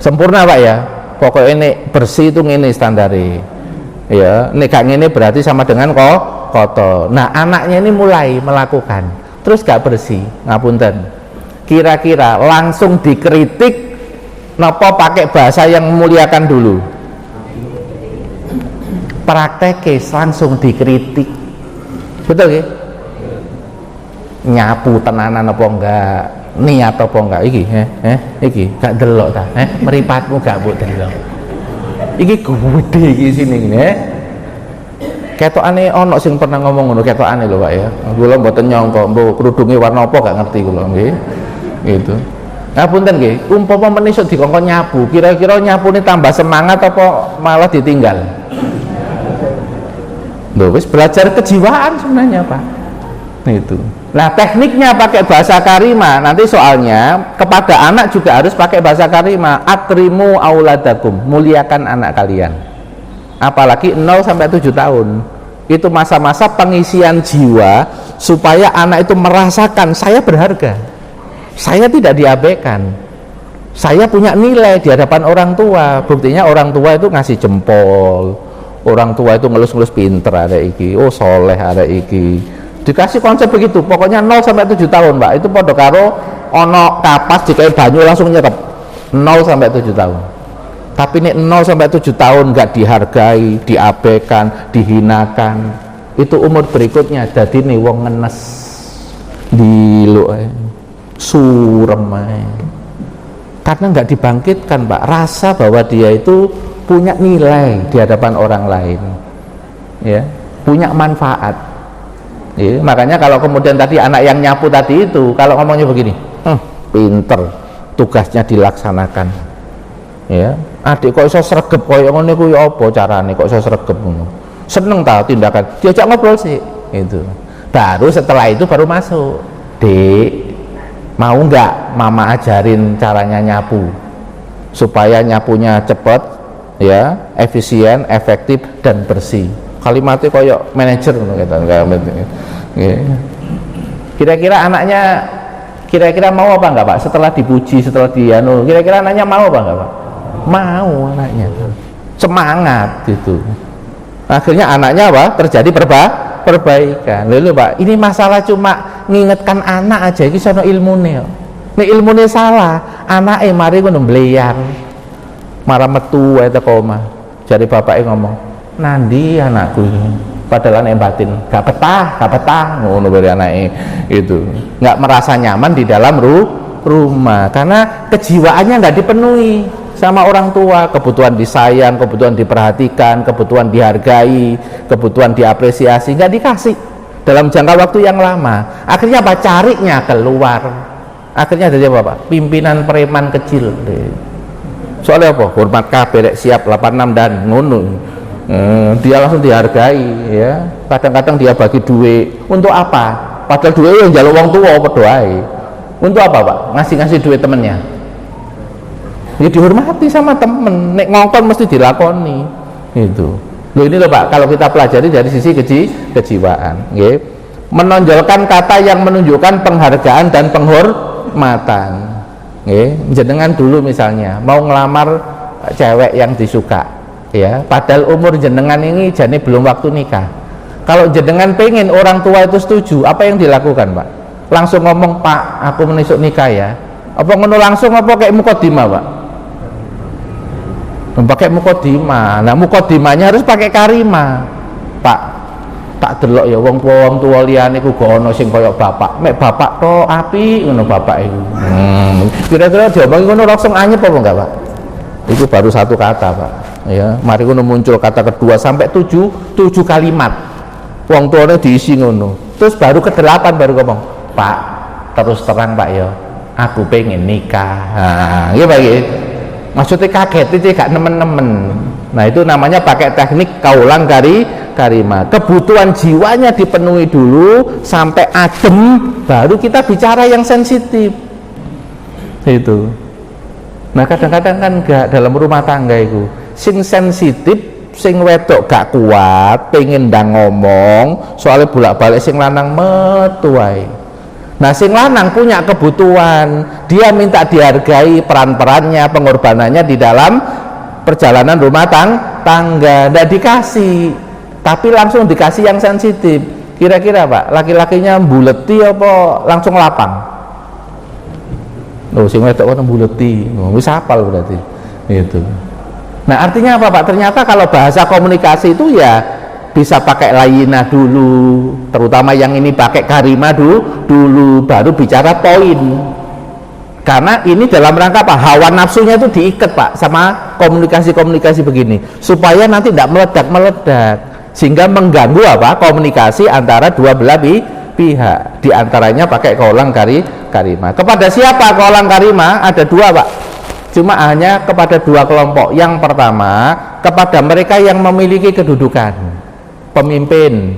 Sempurna Pak ya, pokoknya ini bersih itu ini standarnya ya, ini gak ini berarti sama dengan kotor. Nah anaknya ini mulai melakukan terus gak bersih, ngapunten, kira-kira langsung dikritik napa pakai bahasa yang memuliakan dulu? Prakteknya langsung dikritik, betul ya? Nyapu tenanan apa enggak, niat apa enggak, iki gak delok ta, meripatmu gak mbok delok, iki gede iki sini ngene, ketokane ono sing pernah ngomong ngono, ketokane lho Pak ya, kula mboten nyangka mbok kerudunge warna apa gak ngerti kula nggih, gitu. Nah punten nggih, umpama menisuk dikongkon nyapu, kira-kira nyapune tambah semangat apa malah ditinggal? Loh, wis belajar kejiwaan sebenarnya Pak. Itu. Nah tekniknya pakai bahasa karimah. Nanti soalnya kepada anak juga harus pakai bahasa karimah. Atrimu auladakum, muliakan anak kalian. Apalagi 0 sampai 7 tahun. Itu masa-masa pengisian jiwa supaya anak itu merasakan saya berharga. Saya tidak diabaikan. Saya punya nilai di hadapan orang tua. Buktinya orang tua itu ngasih jempol. Orang tua itu ngelus-ngelus pinter ada iki, oh soleh ada iki, dikasih konsep begitu. Pokoknya 0 sampai 7 tahun Pak, itu podo karo ono kapas dikai banyu langsung nyerep 0 sampai 7 tahun. Tapi ini 0 sampai 7 tahun nggak dihargai, diabaikan, dihinakan, itu umur berikutnya jadi nih wong ngenes dilu surem karena nggak dibangkitkan Pak rasa bahwa dia itu punya nilai di hadapan orang lain, ya, punya manfaat. Ya, makanya kalau kemudian tadi anak yang nyapu tadi itu, kalau ngomongnya begini, pinter, tugasnya dilaksanakan. Ya, adik kok iso sregep koyo ngene kuwi apa carane kok iso sregep ngono. Seneng ta tindakan, diajak ngobrol sih, itu. Baru setelah itu baru masuk. Dek, mau nggak mama ajarin caranya nyapu supaya nyapunya cepet, ya, efisien, efektif dan bersih. Kalimatnya koyok manajer kira-kira anaknya kira-kira mau apa enggak Pak setelah dipuji, setelah dianu, kira-kira anaknya mau apa enggak Pak? Mau anaknya, semangat gitu. Akhirnya anaknya apa? Terjadi perbaikan. Lalu Pak, ini masalah cuma ngingetkan anak aja, ini sono ilmune. Nek ilmune salah, anake mari ngono mbleyar. Marah metu wae teko omah. Jare bapake ngomong, nandi anakku padahal anak batin gak betah ngono bari anake itu nggak merasa nyaman di dalam rumah karena kejiwaannya nggak dipenuhi sama orang tua, kebutuhan disayang, kebutuhan diperhatikan, kebutuhan dihargai, kebutuhan diapresiasi nggak dikasih dalam jangka waktu yang lama. Akhirnya apa? Carinya keluar. Akhirnya jadi apa Pak? Pimpinan preman kecil. Soalnya apa? Hormat kabeh siap 86 dan ngono. Dia langsung dihargai ya. Kadang-kadang dia bagi duit. Untuk apa? Padahal duit yang njaluk wong tuwa padha ae. Untuk apa Pak? Ngasih duit temennya. Ya dihormati sama temen. Nek ngongkon mesti dilakoni. Itu. Loh ini loh Pak, kalau kita pelajari dari sisi kejiwaan, okay? Menonjolkan kata yang menunjukkan penghargaan dan penghormatan. Okay? Jenengan dulu misalnya mau ngelamar cewek yang disuka, ya. Padahal umur jenengan ini jane belum waktu nikah. Kalau jenengan pengen orang tua itu setuju, apa yang dilakukan Pak? Langsung ngomong, Pak, aku menisuk nikah ya. Apa ngono langsung apa kayak mukodimah Pak? Pakai mukodimah. Nah mukodimahnya harus pakai karimah. Pak, tak delok ya wong tua liyane ku gak ono sing koyo bapak. Mek bapak to api ngono bapak iku. Kira-kira diomongi ngono langsung anyep apa enggak Pak? Itu baru satu kata Pak. Ya, mari ngono muncul kata kedua sampai 7 kalimat. Wong tuane diisi ngono. Terus baru ke-8 baru ngomong, Pak, terus terang Pak ya, aku pengen nikah. Nah, iya Pak ya. Maksudnya kaget itu gak nemen-nemen. Nah itu namanya pakai teknik kaulang karimah. Kebutuhan jiwanya dipenuhi dulu sampai adem, baru kita bicara yang sensitif. Itu. Nah kadang-kadang kan gak dalam rumah tangga itu sing sensitif, sing wedok gak kuat, pengen ndang ngomong, soalnya bolak-balik sing lanang metu wae. Nah sing lanang punya kebutuhan, dia minta dihargai peran-perannya, pengorbanannya di dalam perjalanan rumah tangga, tidak dikasih, tapi langsung dikasih yang sensitif. Kira-kira Pak, laki-lakinya buleti apa langsung lapang? Oh sing wedok kan buleti, wis hafal berarti itu. Nah artinya apa Pak? Ternyata kalau bahasa komunikasi itu ya bisa pakai layinah dulu, terutama yang ini pakai karimah dulu baru bicara poin. Karena ini dalam rangka apa? Hawa nafsunya itu diikat Pak sama komunikasi-komunikasi begini, supaya nanti tidak meledak-meledak, sehingga mengganggu apa? Komunikasi antara dua belah pihak. Di antaranya pakai kaulang karimah. Kepada siapa kaulang karimah? Ada dua Pak. Cuma hanya kepada dua kelompok. Yang pertama kepada mereka yang memiliki kedudukan. Pemimpin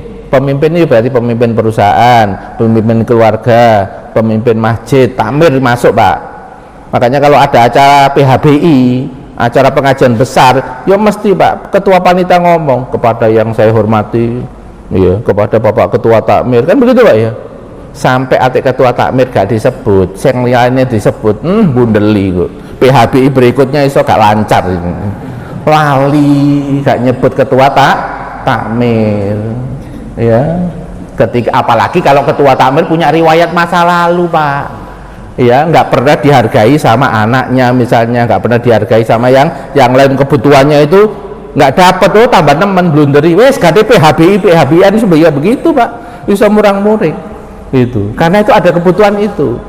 ini berarti pemimpin perusahaan, pemimpin keluarga, pemimpin masjid, takmir masuk Pak. Makanya kalau ada acara PHBI, acara pengajian besar, ya mesti Pak ketua panitia ngomong kepada yang saya hormati, ya kepada Bapak ketua takmir, kan begitu Pak ya. Sampai atik ketua takmir gak disebut, yang lainnya disebut, bundeli kok. PHBI berikutnya iso gak lancar ini. Lali gak nyebut ketua takmir ya, ketika apalagi kalau ketua takmir punya riwayat masa lalu Pak ya, nggak pernah dihargai sama anaknya misalnya, nggak pernah dihargai sama yang lain, kebutuhannya itu nggak dapat, tambah nemen blunderi wes gade PHBI-an sebenarnya begitu Pak, bisa murang-muring itu, karena itu ada kebutuhan itu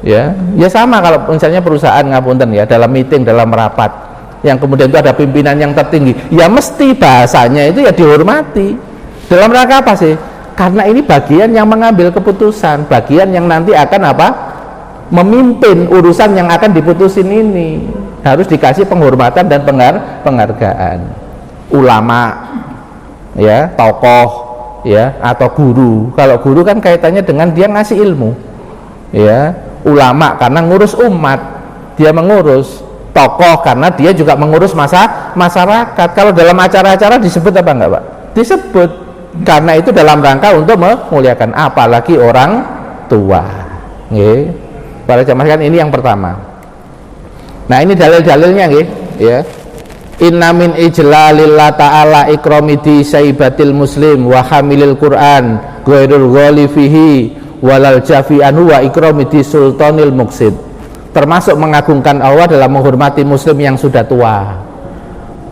ya sama kalau misalnya perusahaan ngapunten ya, dalam meeting, dalam rapat yang kemudian itu ada pimpinan yang tertinggi, ya mesti bahasanya itu ya dihormati. Dalam rangka apa sih? Karena ini bagian yang mengambil keputusan, bagian yang nanti akan apa? Memimpin urusan yang akan diputusin ini, harus dikasih penghormatan dan penghargaan. Ulama, ya, tokoh, ya, atau guru. Kalau guru kan kaitannya dengan dia ngasih ilmu, ya. Ulama karena ngurus umat, dia mengurus. Tokoh karena dia juga mengurus masyarakat. Kalau dalam acara-acara disebut apa enggak Pak? Disebut, karena itu dalam rangka untuk memuliakan, apalagi orang tua. Nggih. Para jamaah kan ini yang pertama. Nah ini dalil-dalilnya nggih, ya. Inna min ijlalillah ta'ala ikramidi saibatil muslim wa hamilil Qur'an ghairul ghali fihi walal jafi anhu wa ikramidi sultanil muqsid. Termasuk mengagungkan Allah dalam menghormati muslim yang sudah tua,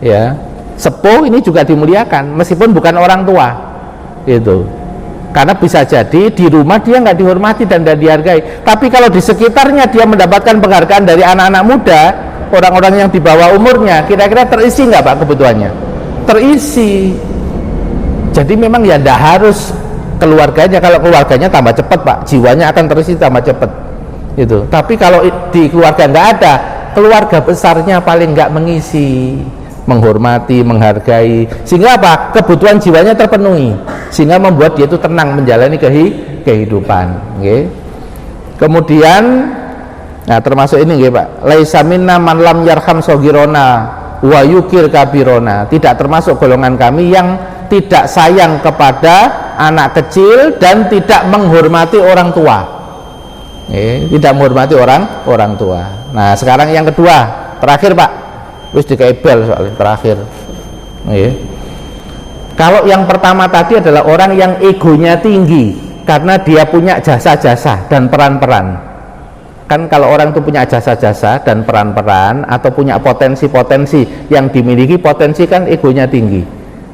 ya, sepuh ini juga dimuliakan meskipun bukan orang tua itu, karena bisa jadi di rumah dia nggak dihormati dan tidak dihargai, tapi kalau di sekitarnya dia mendapatkan penghargaan dari anak-anak muda, orang-orang yang di bawah umurnya, kira-kira terisi nggak Pak kebutuhannya? Terisi. Jadi memang ya tidak harus keluarganya, kalau keluarganya tambah cepat Pak, jiwanya akan terisi tambah cepat itu. Tapi kalau di keluarga nggak ada, keluarga besarnya paling nggak mengisi, menghormati, menghargai, sehingga apa? Kebutuhan jiwanya terpenuhi, sehingga membuat dia itu tenang menjalani kehidupan. Okay. Kemudian, nah termasuk ini nggih Pak, laisa minna man lam yarham sogirona wa yukir kabirona, tidak termasuk golongan kami yang tidak sayang kepada anak kecil dan tidak menghormati orang tua. Tidak menghormati orang tua. Nah sekarang yang kedua, terakhir Pak, wis dikebel soalnya terakhir. Kalau yang pertama tadi adalah orang yang egonya tinggi karena dia punya jasa-jasa dan peran-peran. Kan kalau orang itu punya jasa-jasa dan peran-peran atau punya potensi-potensi yang dimiliki, potensi kan egonya tinggi,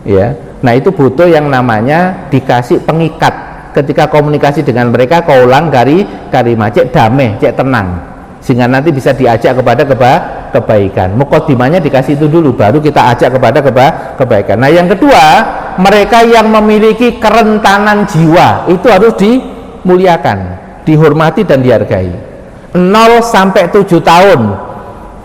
ya. Nah itu butuh yang namanya dikasih pengikat. Ketika komunikasi dengan mereka, kaulang karimah, cek damai, cek tenang, sehingga nanti bisa diajak kepada kebaikan. Mukodimanya dikasih itu dulu, baru kita ajak kepada kebaikan. Nah yang kedua, mereka yang memiliki kerentanan jiwa itu harus dimuliakan, dihormati dan dihargai. 0 sampai 7 tahun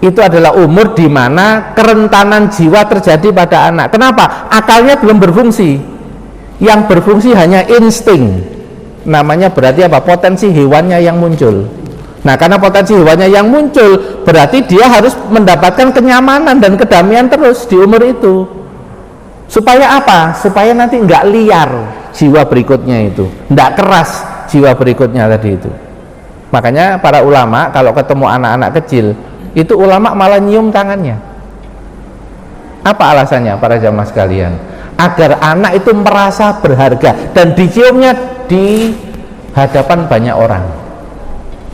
itu adalah umur di mana kerentanan jiwa terjadi pada anak. Kenapa? Akalnya belum berfungsi. Yang berfungsi hanya insting. Namanya berarti apa? Potensi hewannya yang muncul. Nah, karena potensi hewannya yang muncul, berarti dia harus mendapatkan kenyamanan dan kedamaian terus di umur itu. Supaya apa? Supaya nanti nggak liar jiwa berikutnya itu, nggak keras jiwa berikutnya tadi itu. Makanya para ulama kalau ketemu anak-anak kecil, itu ulama malah nyium tangannya. Apa alasannya para jamaah sekalian? Agar anak itu merasa berharga dan diciumnya di hadapan banyak orang.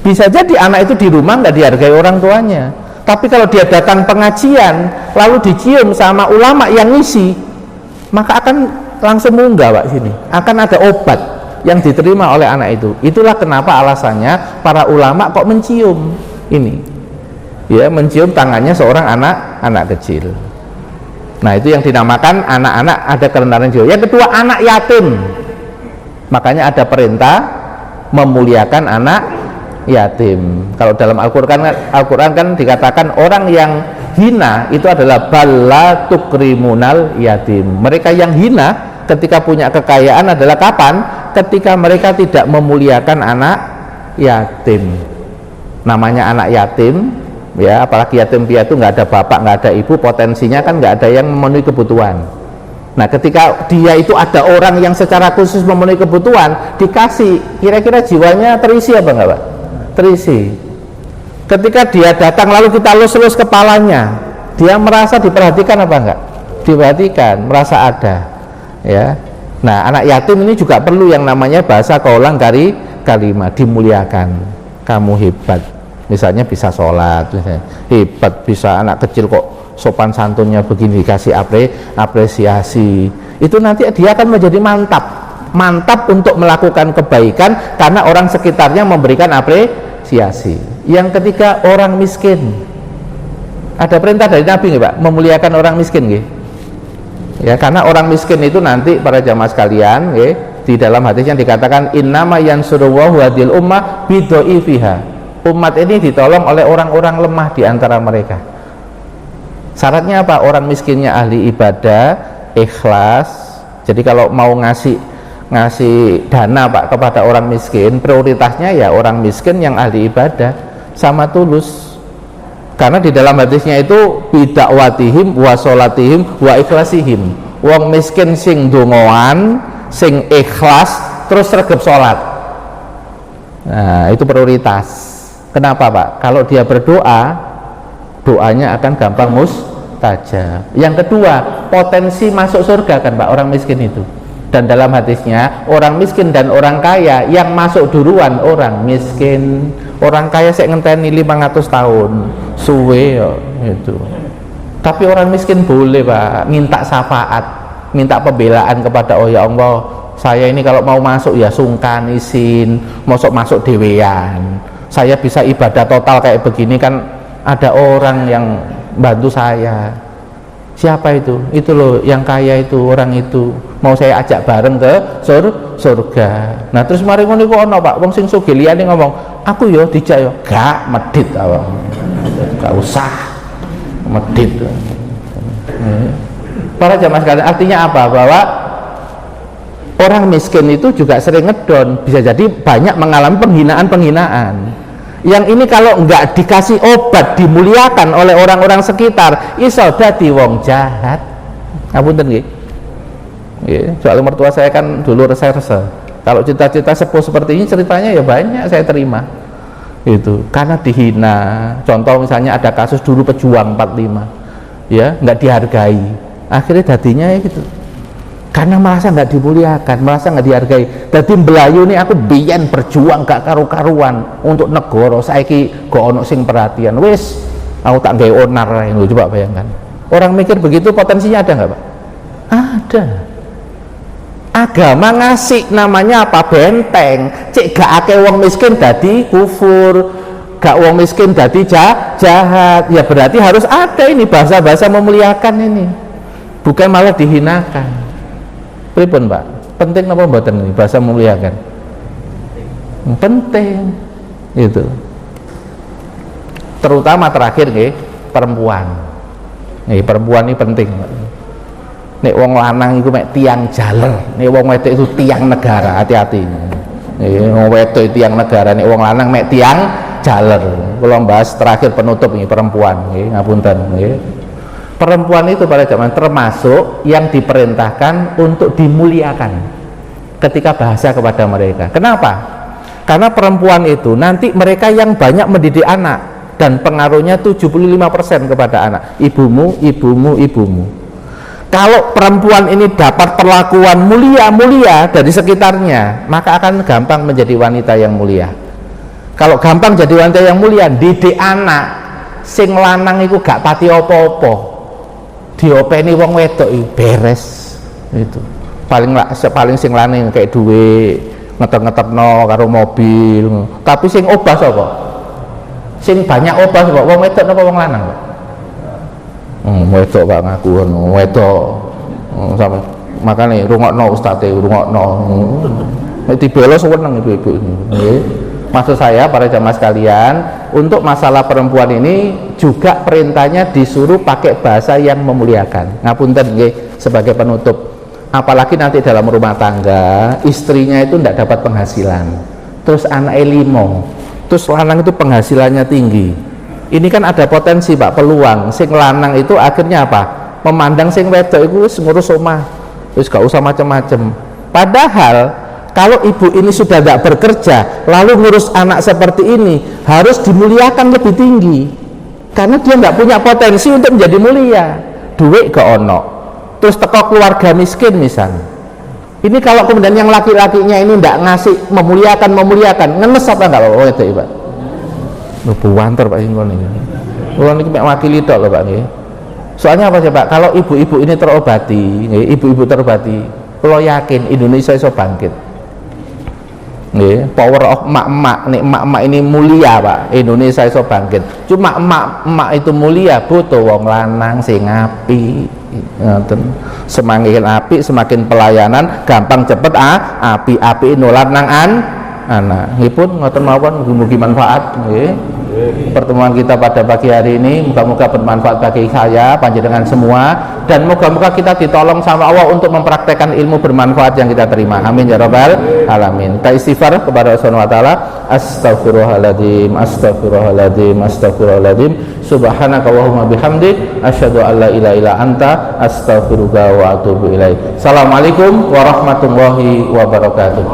Bisa jadi anak itu di rumah nggak dihargai orang tuanya, tapi kalau dia datang pengajian lalu dicium sama ulama yang ngisi, maka akan langsung munggah Pak sini, akan ada obat yang diterima oleh anak itu. Itulah kenapa alasannya para ulama kok mencium ini, ya, mencium tangannya seorang anak kecil. Nah itu yang dinamakan anak-anak ada kerentanan jiwa. Yang kedua, anak yatim. Makanya ada perintah memuliakan anak yatim. Kalau dalam Al-Quran kan dikatakan orang yang hina itu adalah bala tukrimunal yatim. Mereka yang hina ketika punya kekayaan adalah kapan? Ketika mereka tidak memuliakan anak yatim. Namanya anak yatim, ya, apalagi yatim piatu nggak ada bapak, nggak ada ibu, potensinya kan nggak ada yang memenuhi kebutuhan. Nah ketika dia itu ada orang yang secara khusus memenuhi kebutuhan, dikasih, kira-kira jiwanya terisi apa enggak Pak? Terisi. Ketika dia datang lalu kita lus-lus kepalanya, dia merasa diperhatikan apa enggak? Diperhatikan, merasa ada, ya. Nah anak yatim ini juga perlu yang namanya bahasa kaulang kalimah, dimuliakan. Kamu hebat, misalnya bisa sholat, hebat, bisa anak kecil kok sopan santunnya begini, dikasih apresiasi, itu nanti dia akan menjadi mantap untuk melakukan kebaikan karena orang sekitarnya memberikan apresiasi. Yang ketiga, orang miskin. Ada perintah dari Nabi nggak Pak, memuliakan orang miskin nggih? Ya, karena orang miskin itu nanti para jamaah sekalian, nggih, di dalam hadisnya dikatakan innama yansurullahu hadil ummah bidhoifiha. Umat ini ditolong oleh orang-orang lemah di antara mereka. Syaratnya apa? Orang miskinnya ahli ibadah, ikhlas. Jadi kalau mau ngasih dana Pak kepada orang miskin, prioritasnya ya orang miskin yang ahli ibadah sama tulus. Karena di dalam hadisnya itu bidakwatihim wa sholatihim wa ikhlasihim. Wong miskin sing dongoan, sing ikhlas, terus regep sholat. Nah itu prioritas. Kenapa Pak? Kalau dia berdoa, doanya akan gampang mustajab. Yang kedua, potensi masuk surga kan Pak orang miskin itu. Dan dalam hadisnya, orang miskin dan orang kaya yang masuk duluan orang miskin. Orang kaya saya ngenteni 500 tahun, suwe ya, itu. Tapi orang miskin boleh Pak minta syafaat, minta pembelaan kepada oh ya Allah, saya ini kalau mau masuk ya sungkan izin, masuk dewean. Saya bisa ibadah total kayak begini kan ada orang yang bantu saya. Siapa itu? Itu loh yang kaya itu, orang itu. Mau saya ajak bareng ke surga. Nah terus mari ngono iku ana Pak, wong sing sugih liyane ngomong, "Aku yo dijak yo." Gak medit awak. Gak usah medit. Para jamaah sekalian, artinya apa? Bahwa orang miskin itu juga sering ngedon, bisa jadi banyak mengalami penghinaan. Yang ini kalau nggak dikasih obat, dimuliakan oleh orang-orang sekitar, iso dadi wong jahat. Ngapunten nggih. Soalnya mertua saya kan dulu reserse. Kalau cita-cita sepuh seperti ini ceritanya ya banyak saya terima. Itu karena dihina. Contoh misalnya ada kasus dulu pejuang 45, ya nggak dihargai, akhirnya dadinya ya gitu, karena merasa nggak dimuliakan, merasa nggak dihargai. Dadi mbelayu nih aku biyen berjuang gak karu-karuan untuk negara, saiki gak ono sing perhatian, wis aku tak gawe onar ae. Coba bayangkan, orang mikir begitu potensinya ada nggak Pak? Ada. Agama ngasih namanya apa? Benteng. Cek gak akeh wong miskin dadi kufur, gak wong miskin dadi jahat. Ya berarti harus ada ini bahasa-bahasa memuliakan ini, bukan malah dihinakan. Pripun Pak? Penting apa mboten ini bahasa memuliakan? Penting. Itu. Terutama terakhir nggih, perempuan. Perempuan ini penting. Nek wong lanang iku mek tiang jaler, nek wong wedok itu tiang negara, hati-hati. Wong wedok tiang negara, nek wong lanang mek tiang jaler. Kula bahas terakhir penutup ini perempuan, nggih, ngapunten nggih. Perempuan itu pada zaman termasuk yang diperintahkan untuk dimuliakan ketika bahasa kepada mereka. Kenapa? Karena perempuan itu nanti mereka yang banyak mendidik anak dan pengaruhnya 75% kepada anak. Ibumu, ibumu, ibumu. Kalau perempuan ini dapat perlakuan mulia dari sekitarnya, maka akan gampang menjadi wanita yang mulia. Kalau gampang jadi wanita yang mulia, didik anak sing lanang iku gak pati opo-opo, diopeni wong wedok beres. Itu paling sing lanang kayak duwe ngeter-ngeterno karo mobil, tapi sing obah sapa? Sing banyak obah sapa? Wong wedok napa wong lanang, Pak? Wedok Pak ngaku wedok. Sampe makane rungokno ustate, rungokno. Nek dibelo seneng ibu-ibu nggih. Maksud saya para jamaah sekalian, untuk masalah perempuan ini juga perintahnya disuruh pakai bahasa yang memuliakan. Ngapunten nggih sebagai penutup. Apalagi nanti dalam rumah tangga, istrinya itu tidak dapat penghasilan. Terus anaknya 5. Terus lanang itu penghasilannya tinggi. Ini kan ada potensi Pak, peluang sing lanang itu akhirnya apa? Memandang sing wedok itu ngurus omah, wis gak usah macam-macam. Padahal kalau ibu ini sudah tidak bekerja lalu ngurus anak seperti ini, harus dimuliakan lebih tinggi, karena dia nggak punya potensi untuk menjadi mulia. Duit gak ono, terus teko keluarga miskin misalnya. Ini kalau kemudian yang laki-lakinya ini tidak ngasih memuliakan, ngenes apa enggak Pak? Itu Pak. Buanter Pak Ingkon ini. Kalau ini mewakili tok loh Pak nih. Soalnya apa sih Pak? Kalau ibu-ibu ini terobati, ibu-ibu terobati, kalau yakin Indonesia iso bangkit. Power of emak-emak, nih emak-emak ini mulia Pak, Indonesia iso bangkit. Cuma emak-emak itu mulia butuh wong lanang sing apik. Semakin apik, semakin pelayanan gampang cepet api nular nang anak. Ngipun ngoten mawon, mugi-mugi manfaat nggih. Pertemuan kita pada pagi hari ini moga-moga bermanfaat bagi saya, panjenengan semua, dan moga-moga kita ditolong sama Allah untuk mempraktekkan ilmu bermanfaat yang kita terima. Amin ya rabbal alamin. Kita istighfar kepada Allah Subhanahu wa taala. Astaghfirullahaladzim, astaghfirullahaladzim, astaghfirullahaladzim. Subhanaka Allahumma bihamdik, asyhadu an la ilaha illa anta, astaghfiruka wa atubu ilaik. Assalamualaikum warahmatullahi wabarakatuh.